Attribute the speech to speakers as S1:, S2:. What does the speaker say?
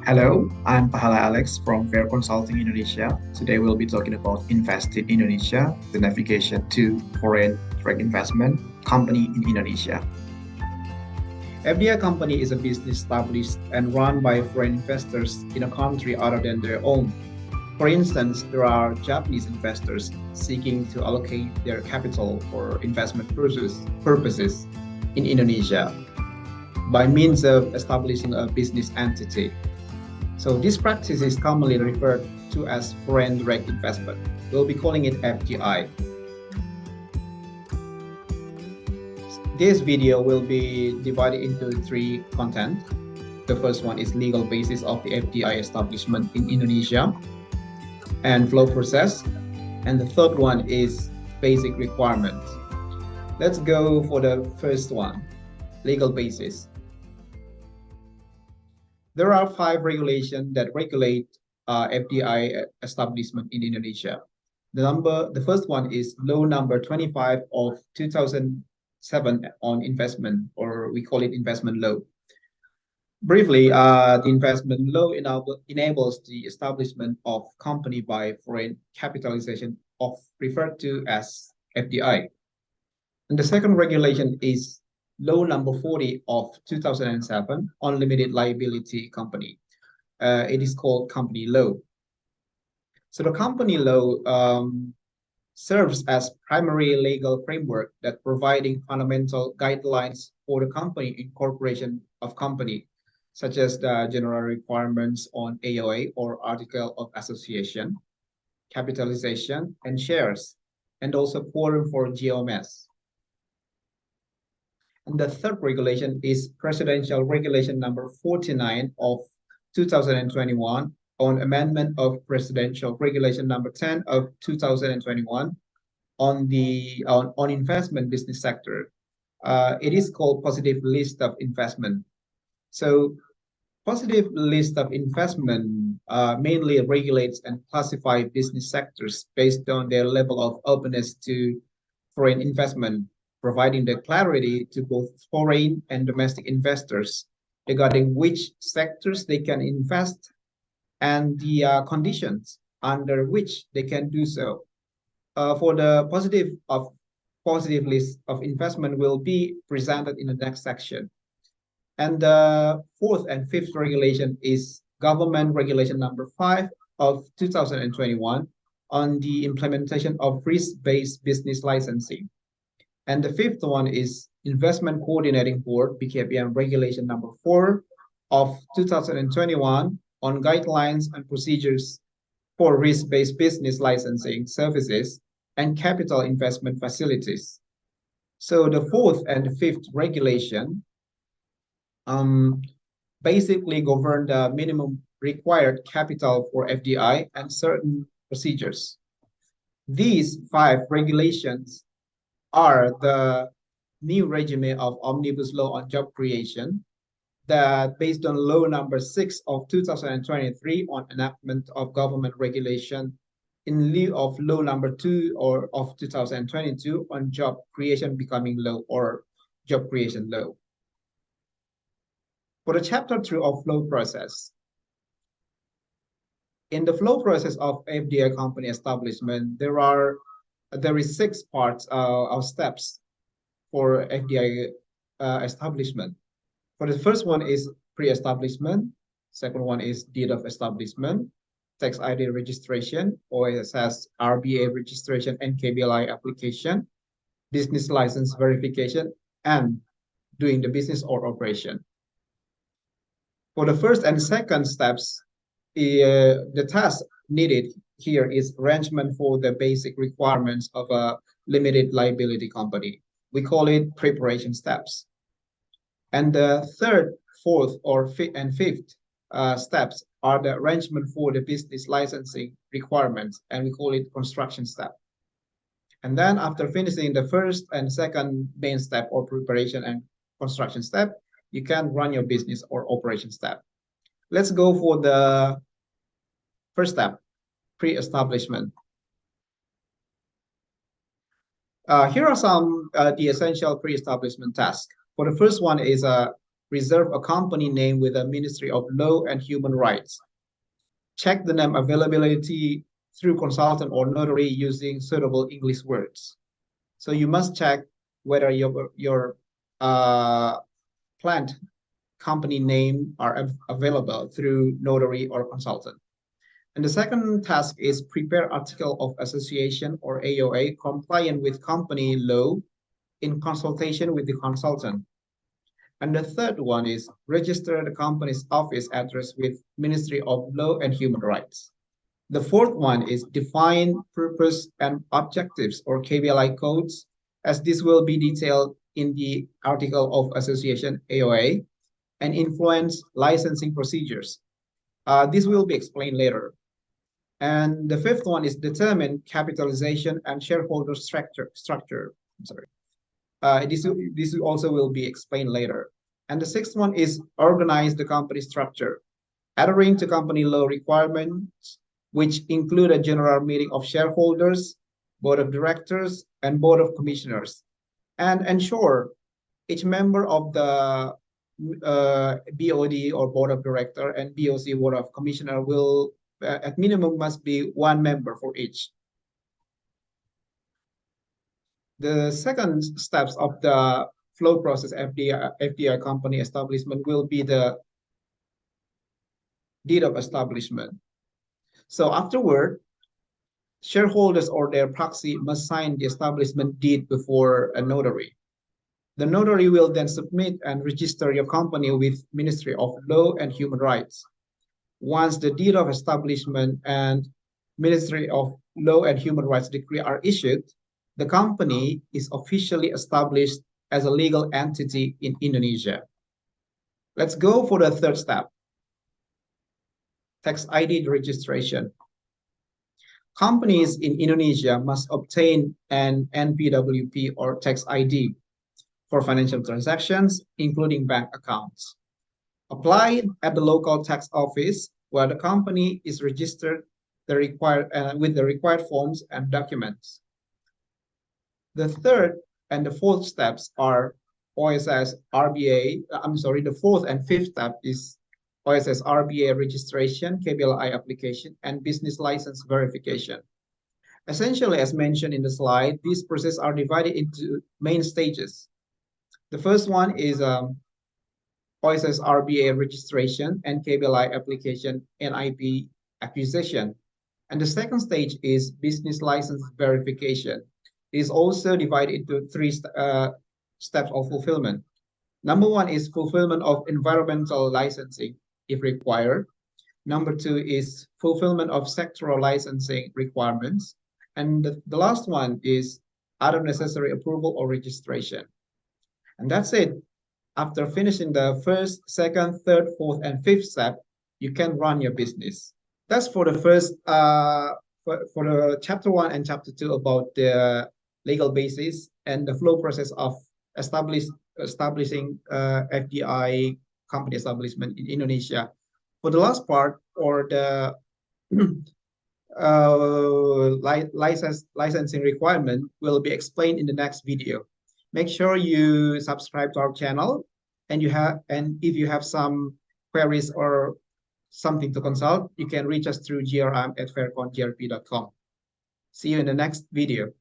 S1: Hello, I'm Pahala Alex from Fair Consulting Indonesia. Today we'll be talking about Invest in Indonesia, the navigation to foreign direct investment company in Indonesia. FDI company is a business established and run by foreign investors in a country other than their own. For instance, there are Japanese investors seeking to allocate their capital for investment purposes in Indonesia by means of establishing a business entity. So this practice is commonly referred to as foreign direct investment. We'll be calling it FDI. This video will be divided into three content. The first one is legal basis of the FDI establishment in Indonesia and flow process. And the third one is basic requirements. Let's go for the first one, legal basis. There are 5 regulations that regulate FDI establishment in Indonesia. The first one is Law Number 25 of 2007 on investment, or we call it investment law. Briefly, the investment law enables the establishment of company by foreign capitalization, of referred to as FDI. And the second regulation is Law Number 40 of 2007 on limited liability company. It is called company law. So the company law serves as primary legal framework that providing fundamental guidelines for the company incorporation of company, such as the general requirements on AOA or Article of Association, capitalization and shares, and also quorum for GOMS. And the third regulation is Presidential Regulation Number 49 of 2021 on amendment of Presidential Regulation Number 10 of 2021 on investment business sector. It is called Positive List of Investment. So Positive List of Investment mainly regulates and classifies business sectors based on their level of openness to foreign investment, providing the clarity to both foreign and domestic investors regarding which sectors they can invest and the conditions under which they can do so. For the positive list of investment will be presented in the next section. And the fourth and fifth regulation is Government Regulation Number 5 of 2021 on the implementation of risk-based business licensing. And the fifth one is Investment Coordinating Board, BKPM Regulation Number 4 of 2021 on guidelines and procedures for risk-based business licensing services and capital investment facilities. So the fourth and the fifth regulation basically govern the minimum required capital for FDI and certain procedures. These 5 regulations are the new regime of Omnibus Law on Job Creation that based on Law Number 6 of 2023 on enactment of government regulation in lieu of Law Number 2 of 2022 on job creation becoming law or job creation law. For the chapter 2 of flow process, in the flow process of FDI company establishment, there is 6 parts of steps for FDI establishment. For the first one is pre-establishment. Second one is deed of establishment, tax ID registration, OSS, RBA registration, and KBLI application, business license verification, and doing the business or operation. For the first and second steps, the task needed here is arrangement for the basic requirements of a limited liability company. We call it preparation steps. And the third, fourth, and fifth steps are the arrangement for the business licensing requirements, and we call it construction step. And then after finishing the first and second main step or preparation and construction step, you can run your business or operation step. Let's go for the first step, pre-establishment. Here are some the essential pre-establishment tasks. For the first one is reserve a company name with the Ministry of Law and Human Rights. Check the name availability through consultant or notary using suitable English words. So you must check whether your planned company name are available through notary or consultant. And the second task is prepare article of association or AOA compliant with company law in consultation with the consultant. And the third one is register the company's office address with Ministry of Law and Human Rights. The fourth one is define purpose and objectives or KBLI codes, as this will be detailed in the article of association AOA, and influence licensing procedures. This will be explained later. And the fifth one is determine capitalization and shareholder structure. I'm sorry. This also will be explained later. And the sixth one is organize the company structure, adhering to company law requirements, which include a general meeting of shareholders, board of directors, and board of commissioners, and ensure each member of the BOD or board of director and BOC board of commissioner will at minimum must be one member for each. The second steps of the flow process FDI company establishment will be the deed of establishment. So afterward, shareholders or their proxy must sign the establishment deed before a notary. The notary will then submit and register your company with Ministry of Law and Human Rights. Once the deed of establishment and Ministry of Law and Human Rights decree are issued, the company is officially established as a legal entity in Indonesia. Let's go for the third step. Tax ID registration. Companies in Indonesia must obtain an NPWP or tax ID for financial transactions, including bank accounts. Apply at the local tax office where the company is registered with the required forms and documents. The third and the fourth steps are OSS RBA. The fourth and fifth step is OSS RBA registration, KBLI application, and business license verification. Essentially, as mentioned in the slide, these processes are divided into main stages. The first one is OSS RBA registration and KBLI application NIP acquisition. And the second stage is business license verification. It is also divided into three steps of fulfillment. Number one is fulfillment of environmental licensing if required. Number two is fulfillment of sectoral licensing requirements. And the last one is other necessary approval or registration. And that's it. After finishing the first, second, third, fourth, and fifth step, you can run your business. That's for the first, for the chapter 1 and chapter 2 about the legal basis and the flow process of establishing FDI company establishment in Indonesia. For the last part, or the licensing requirement, will be explained in the next video. Make sure you subscribe to our channel, and if you have some queries or something to consult, you can reach us through grm@faircongrp.com. See you in the next video.